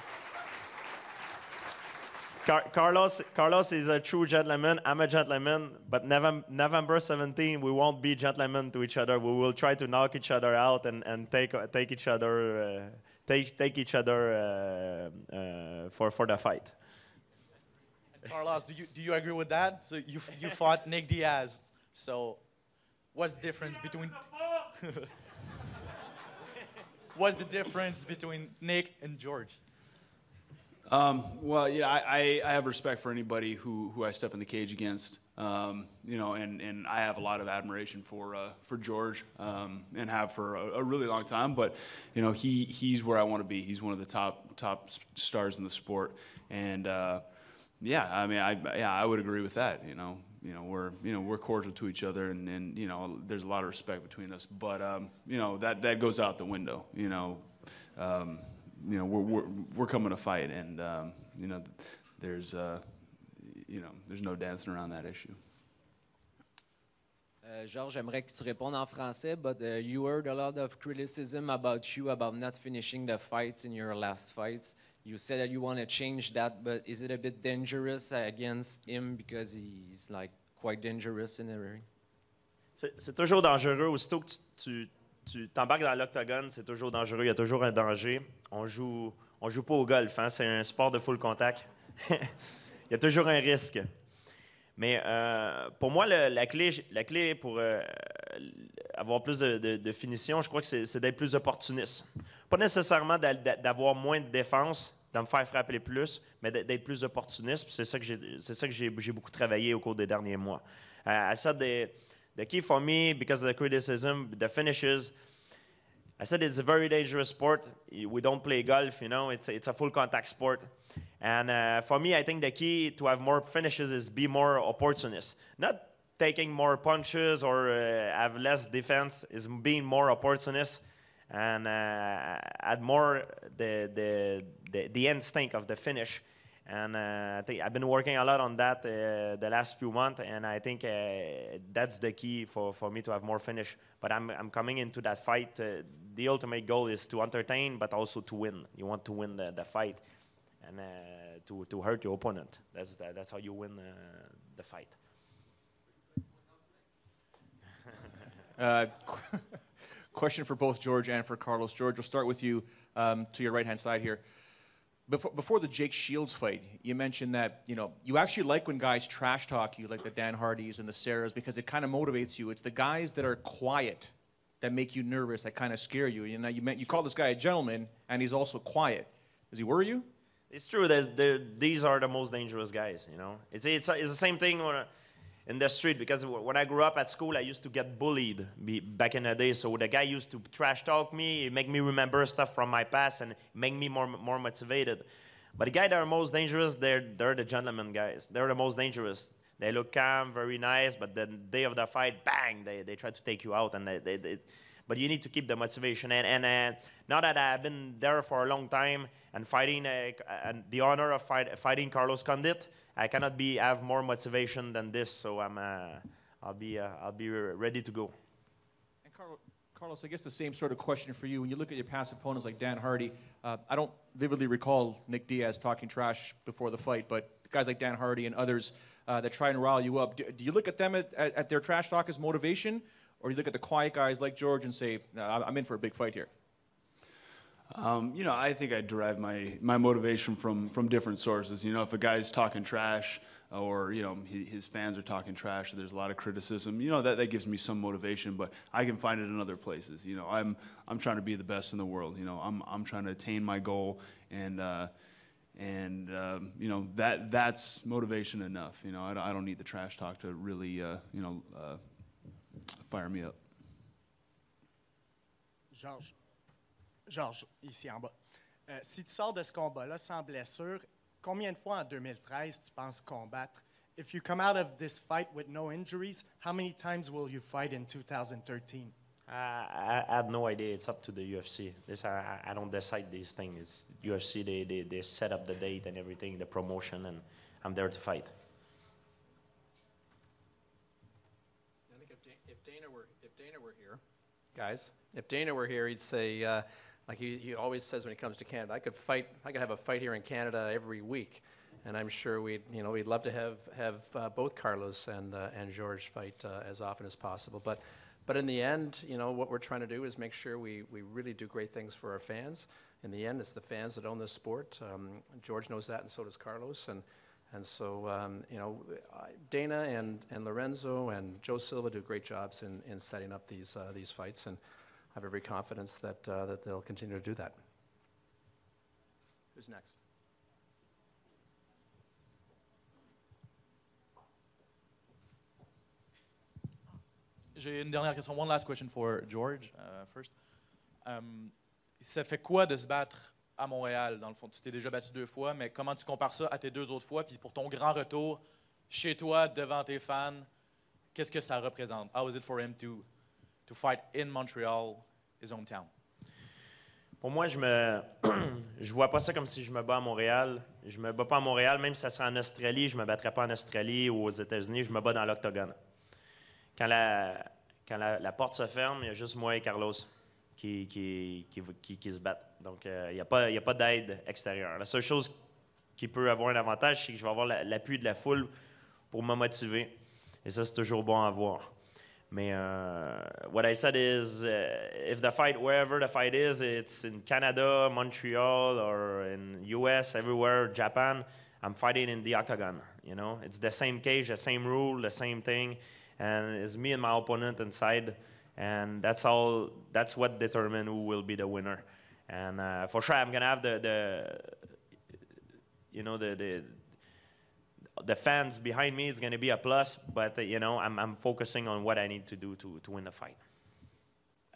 Carlos is a true gentleman. I'm a gentleman. But November 17, we won't be gentlemen to each other. We will try to knock each other out and take each other for the fight. Carlos, do you agree with that? So you fought Nick Diaz. So what's the difference between Nick and George? Well, yeah, I have respect for anybody who I step in the cage against. You know, and I have a lot of admiration for George, and have for a really long time. But you know, he's where I want to be. He's one of the top stars in the sport, and yeah, I mean, I would agree with that. You know, we're cordial to each other, and you know, there's a lot of respect between us. But you know, that goes out the window. You know, we're coming to fight, and you know, there's no dancing around that issue. Georges, j'aimerais que tu répondes en français, but you heard a lot of criticism about you about not finishing the fights in your last fights. You said that you want to change that, but is it a bit dangerous against him because he's like quite dangerous in the ring? C'est toujours dangereux. Aussitôt que tu t'embarques dans l'octogone, c'est toujours dangereux. Il y a toujours un danger. On joue pas au golf, hein? C'est un sport de full contact. Il y a toujours un risque. Mais pour moi, la clé pour avoir plus de finition, je crois que c'est d'être plus opportuniste. Pas nécessairement d'avoir moins de défense, de me faire frapper plus, mais d'être plus opportuniste. C'est ça que j'ai beaucoup travaillé au cours des derniers mois. À ça the key for me, because of the criticism, the finishes, I said it's a very dangerous sport. We don't play golf, you know. It's a full contact sport. And for me, I think the key to have more finishes is be more opportunist. Not taking more punches or have less defense, is being more opportunist and add more the instinct of the finish. And I think I've been working a lot on that the last few months, and I think that's the key for me to have more finish. But I'm coming into that fight. The ultimate goal is to entertain, but also to win. You want to win the fight, and to hurt your opponent. That's how you win the fight. Question for both George and for Carlos. George, we'll start with you to your right-hand side here. Before the Jake Shields fight, you mentioned that you actually like when guys trash talk you, like the Dan Hardys and the Sarahs, because it kind of motivates you. It's the guys that are quiet that make you nervous, that kind of scare you. You call this guy a gentleman, and he's also quiet. Does he worry you? It's true. These are the most dangerous guys. It's the same thing in the street, because when I grew up at school, I used to get bullied back in the day. So the guy used to trash talk me, make me remember stuff from my past, and make me more motivated. But the guys that are most dangerous, they're the gentleman guys. They're the most dangerous. They look calm, very nice, but the day of the fight, bang, they try to take you out. But you need to keep the motivation. And now that I've been there for a long time and fighting, and the honor of fighting Carlos Condit, I cannot have more motivation than this. So I'll be ready to go. And Carlos, I guess the same sort of question for you. When you look at your past opponents like Dan Hardy, I don't vividly recall Nick Diaz talking trash before the fight, but guys like Dan Hardy and others that try and rile you up, do you look at them at their trash talk as motivation? Or do you look at the quiet guys like George and say, no, I'm in for a big fight here? I think I derive my motivation from different sources. If a guy's talking trash or, his fans are talking trash, or there's a lot of criticism, that gives me some motivation, but I can find it in other places. I'm trying to be the best in the world. I'm trying to attain my goal, and that's motivation enough. I don't need the trash talk to really, fire me up. Georges, ici en bas. Si tu sors de ce combat-là sans blessure, combien de fois en 2013 tu penses combattre? If you come out of this fight with no injuries, how many times will you fight in 2013? I have no idea. It's up to the UFC. I don't decide these things. It's UFC. They set up the date and everything, the promotion, and I'm there to fight. I think if Dana were here, guys, if Dana were here, he'd say, like he always says when he comes to Canada, I could have a fight here in Canada every week, and I'm sure we'd love to have both Carlos and George fight as often as possible. But in the end, what we're trying to do is make sure we really do great things for our fans. In the end, it's the fans that own this sport. George knows that, and so does Carlos. And so, Dana and Lorenzo and Joe Silva do great jobs in setting up these fights, and I have every confidence that they'll continue to do that. Who's next? J'ai une dernière question. One last question for George first. Ça fait quoi de se battre à Montréal, dans le fond? Tu t'es déjà battu 2 fois, mais comment tu compares ça à tes 2 autres fois? Puis pour ton grand retour chez toi, devant tes fans, qu'est-ce que ça représente? How is it for him to fight in Montreal, his hometown? Pour moi, je vois pas ça comme si je me bats à Montréal. Je me bats pas à Montréal, même si ça serait en Australie, je me battrais pas en Australie ou aux États-Unis, je me bats dans l'octogone. Quand la porte se ferme, il y a juste moi et Carlos qui se battent. Donc, il n'y a pas d'aide extérieure. La seule chose qui peut avoir un avantage, c'est que je vais avoir l'appui de la foule pour me motiver. Et ça, c'est toujours bon à voir. Mais what I said is, if the fight, wherever the fight is, it's in Canada, Montreal, or in US, everywhere, Japan, I'm fighting in the octagon. It's the same cage, the same rule, the same thing. And it's me and my opponent inside, and that's what determines who will be the winner. And for sure, I'm gonna have the fans behind me is going to be a plus, but you know, I'm focusing on what I need to do to win the fight.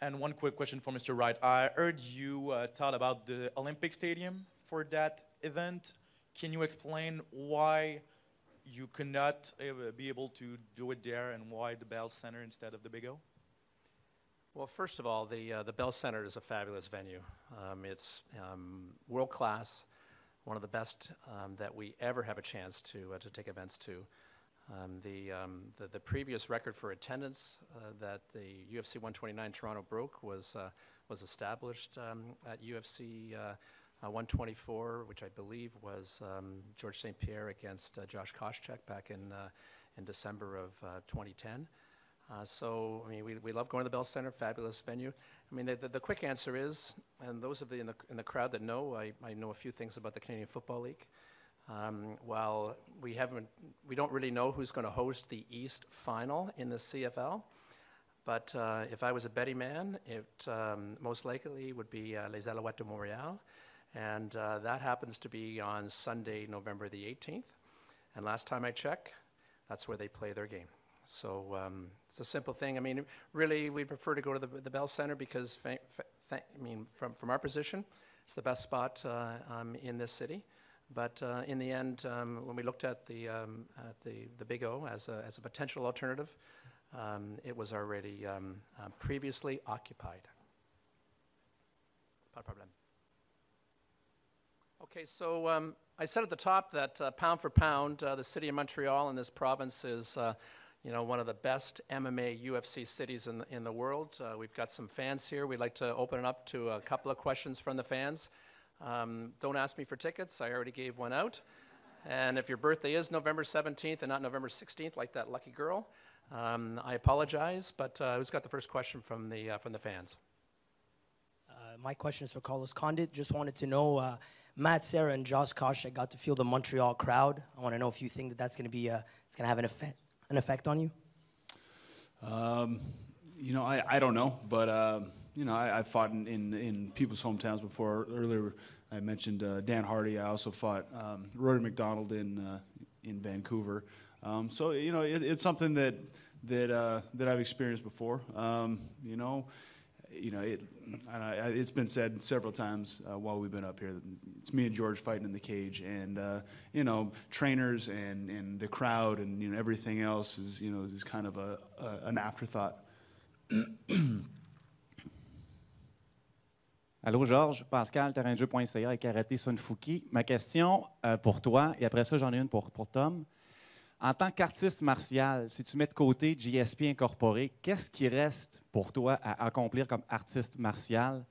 And one quick question for Mr. Wright. I heard you thought about the Olympic Stadium for that event. Can you explain why you could not be able to do it there and why the Bell Center instead of the Big O? Well, first of all, the Bell Center is a fabulous venue. It's world class, one of the best that we ever have a chance to take events to. The previous record for attendance that the UFC 129 Toronto broke was established at UFC 124, which I believe was George St-Pierre against Josh Koscheck back in December of 2010. So, I mean, we love going to the Bell Center, fabulous venue. I mean, the quick answer is, and those of in the crowd that know, I know a few things about the Canadian Football League. While we don't really know who's going to host the East Final in the CFL, but if I was a betting man, it most likely would be Les Alouettes de Montreal, and that happens to be on Sunday, November the 18th. And last time I checked, that's where they play their game. So it's a simple thing. I mean, really, we prefer to go to the Bell Center because, I mean, from our position, it's the best spot in this city. But in the end, when we looked at the Big O as a potential alternative, it was already previously occupied. Pas de problème. Okay, so I said at the top that pound for pound, the city of Montreal and this province is, you know, one of the best MMA UFC cities in the world. We've got some fans here. We'd like to open it up to a couple of questions from the fans. Don't ask me for tickets. I already gave one out. And if your birthday is November 17th and not November 16th, like that lucky girl, I apologize. But who's got the first question from the fans? My question is for Carlos Condit. Just wanted to know, Matt Serra and Josh Koscheck got to feel the Montreal crowd. I want to know if you think that's going to be it's going to have an effect on you. You know, I don't know, but you know, I fought in people's hometowns before. Earlier, I mentioned Dan Hardy. I also fought Rory McDonald in Vancouver. So you know, it's something that I've experienced before. You know, it's been said several times while we've been up here. It's me and George fighting in the cage, and you know, trainers and the crowd and you know everything else is kind of an afterthought. Allô, Georges. Pascal, terrainjeu.ca et Karaté Sunfuki. Ma question pour toi, et après ça, j'en ai une pour Tom. En tant qu'artiste martial, si tu mets de côté GSP Incorporé, qu'est-ce qui reste pour toi à accomplir comme artiste martial?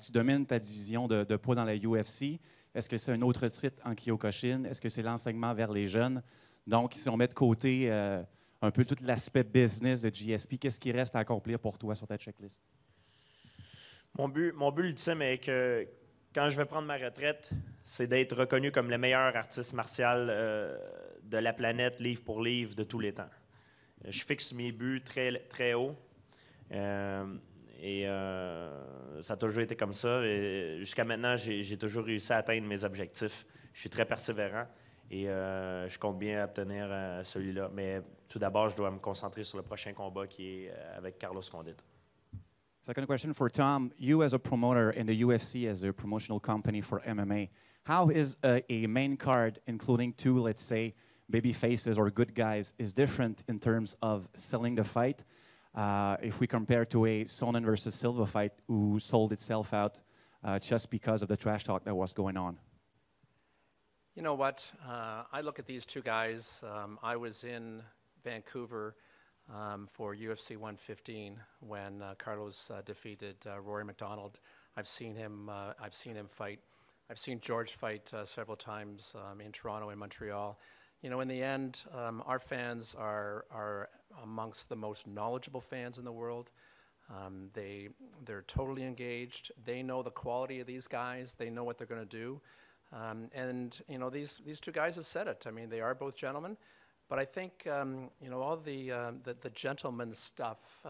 Tu domines ta division de poids dans la UFC. Est-ce que c'est un autre titre en Kyokushin? Est-ce que c'est l'enseignement vers les jeunes? Donc, si on met de côté un peu tout l'aspect business de GSP, qu'est-ce qui reste à accomplir pour toi sur ta checklist? Mon but ultime est que quand je vais prendre ma retraite, c'est d'être reconnu comme le meilleur artiste martial de la planète, livre pour livre, de tous les temps. Je fixe mes buts très, très haut. Et ça a toujours été comme ça. Jusqu'à maintenant, j'ai toujours réussi à atteindre mes objectifs. Je suis très persévérant et je compte bien obtenir celui-là. Mais tout d'abord, je dois me concentrer sur le prochain combat qui est avec Carlos Condit. Second question for Tom. You as a promoter in the UFC, as a promotional company for MMA, how is a main card, including two, let's say, baby faces or good guys, is different in terms of selling the fight if we compare to a Sonnen versus Silva fight who sold itself out just because of the trash talk that was going on? You know what? I look at these two guys. I was in Vancouver for UFC 115 when Carlos defeated Rory McDonald. I've seen him fight. I've seen George fight several times in Toronto and Montreal. You know, in the end, our fans are amongst the most knowledgeable fans in the world. They're totally engaged. They know the quality of these guys. They know what they're going to do. And you know, these two guys have said it. I mean, they are both gentlemen. But I think you know, all the gentleman stuff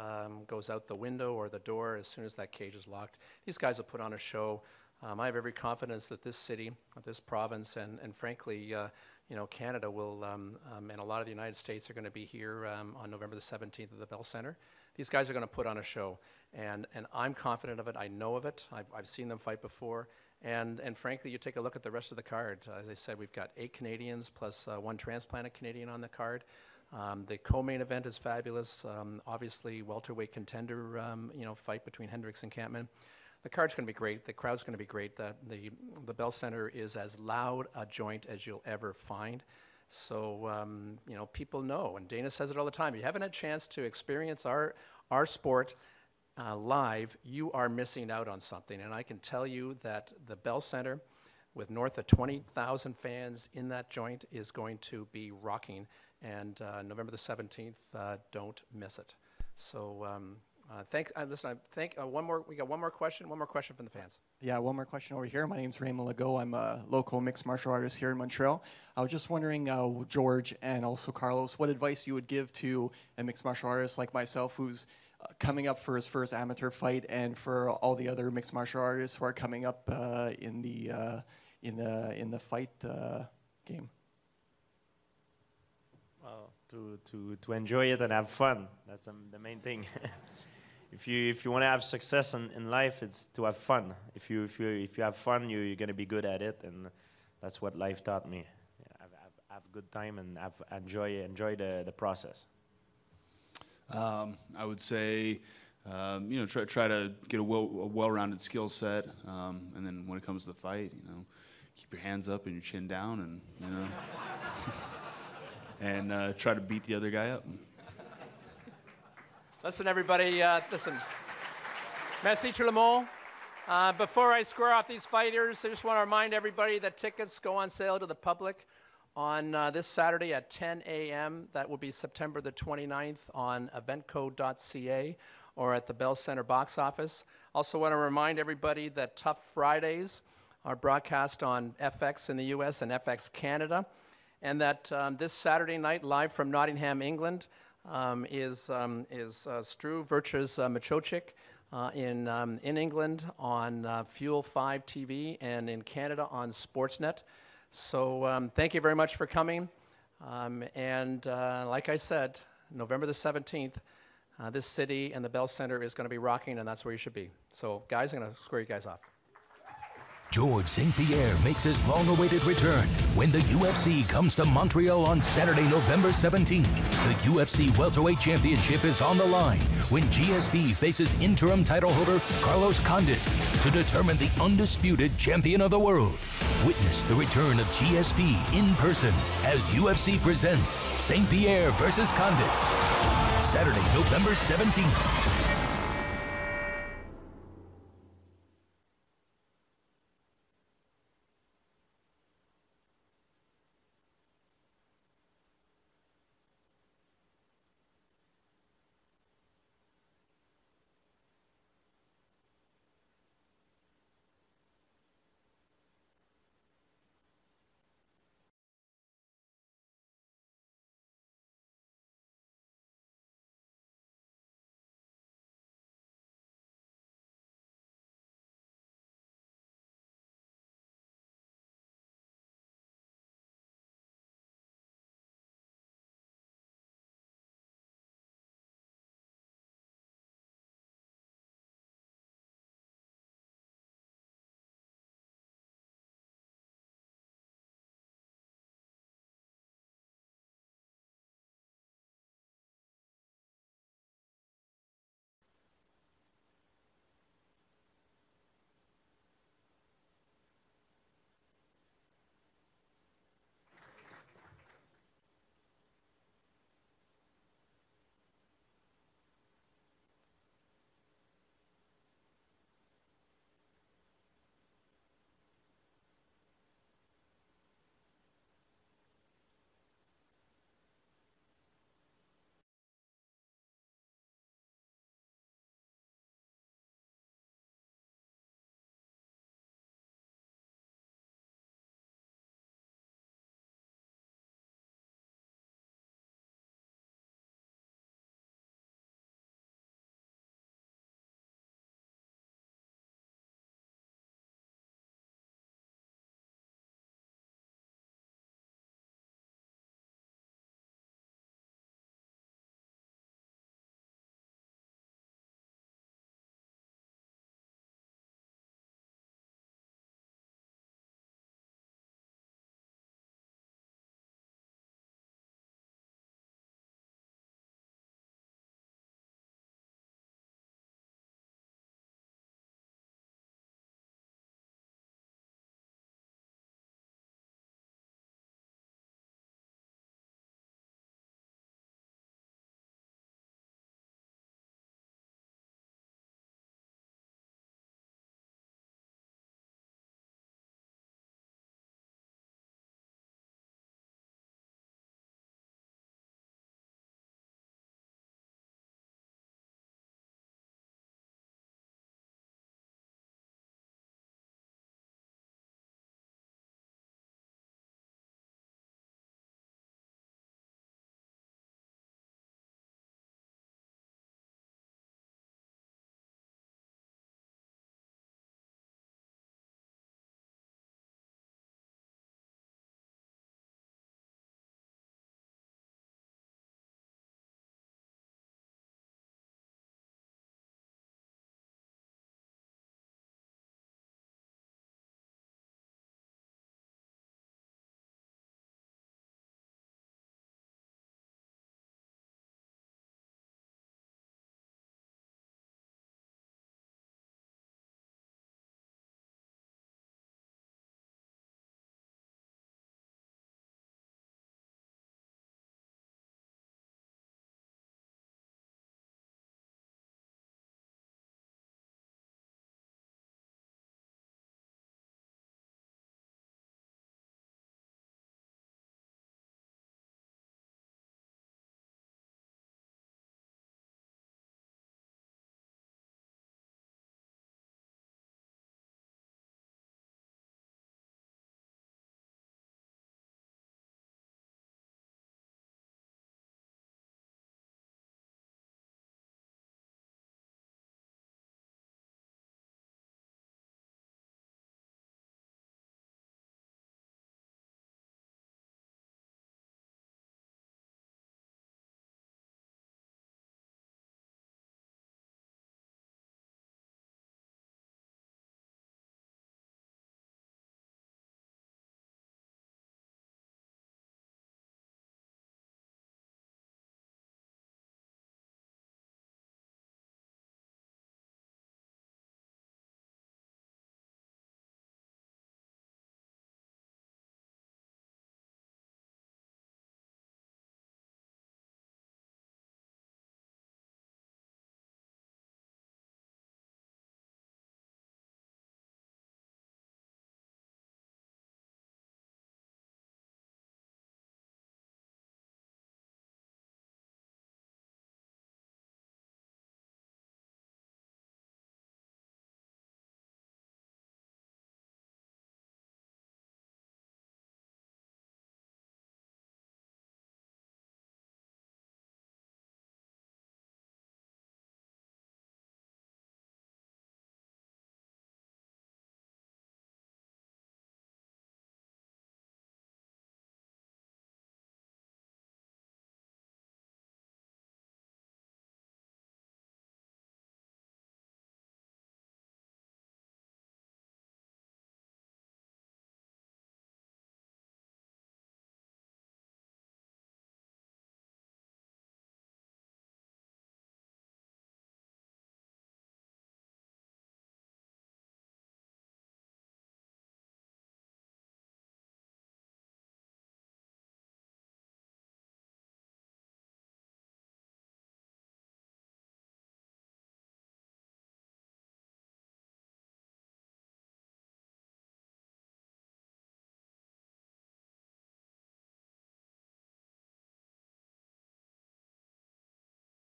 goes out the window or the door as soon as that cage is locked. These guys will put on a show. I have every confidence that this city, this province, and frankly, Canada will, and a lot of the United States are going to be here on November the 17th at the Bell Center. These guys are going to put on a show, and I'm confident of it. I know of it. I've seen them fight before, and frankly, you take a look at the rest of the card. As I said, we've got 8 Canadians plus 1 transplanted Canadian on the card. The co-main event is fabulous. Obviously, welterweight contender, fight between Hendricks and Kampmann. The card's going to be great. The crowd's going to be great. The Bell Center is as loud a joint as you'll ever find. So, people know, and Dana says it all the time, if you haven't had a chance to experience our sport live, you are missing out on something. And I can tell you that the Bell Center, with north of 20,000 fans in that joint, is going to be rocking. And November the 17th, don't miss it. So, we got one more question from the fans. Yeah, one more question over here. My name's Raymond Legault. I'm a local mixed martial artist here in Montreal. I was just wondering, George and also Carlos, what advice you would give to a mixed martial artist like myself who's coming up for his first amateur fight, and for all the other mixed martial artists who are coming up in the fight game? Well, to enjoy it and have fun. That's the main thing. If you want to have success in life, it's to have fun. If you have fun, you're going to be good at it, and that's what life taught me. Have a good time and enjoy the process. I would say, try to get a well-rounded skill set, and then when it comes to the fight, keep your hands up and your chin down, and and try to beat the other guy up. Listen, everybody, listen. Merci tout le monde. Before I square off these fighters, I just want to remind everybody that tickets go on sale to the public on this Saturday at 10 a.m. That will be September the 29th on eventcode.ca or at the Bell Center box office. Also want to remind everybody that Tough Fridays are broadcast on FX in the U.S. and FX Canada, and that this Saturday night, live from Nottingham, England, is Stu versus Miocic in England on Fuel 5 TV, and in Canada on Sportsnet. So thank you very much for coming. Like I said, November the 17th, this city and the Bell Center is going to be rocking, and that's where you should be. So guys, I'm going to square you guys off. George St-Pierre makes his long-awaited return when the UFC comes to Montreal on Saturday, November 17th. The UFC Welterweight Championship is on the line when GSP faces interim title holder Carlos Condit to determine the undisputed champion of the world. Witness the return of GSP in person as UFC presents St-Pierre versus Condit. Saturday, November 17th.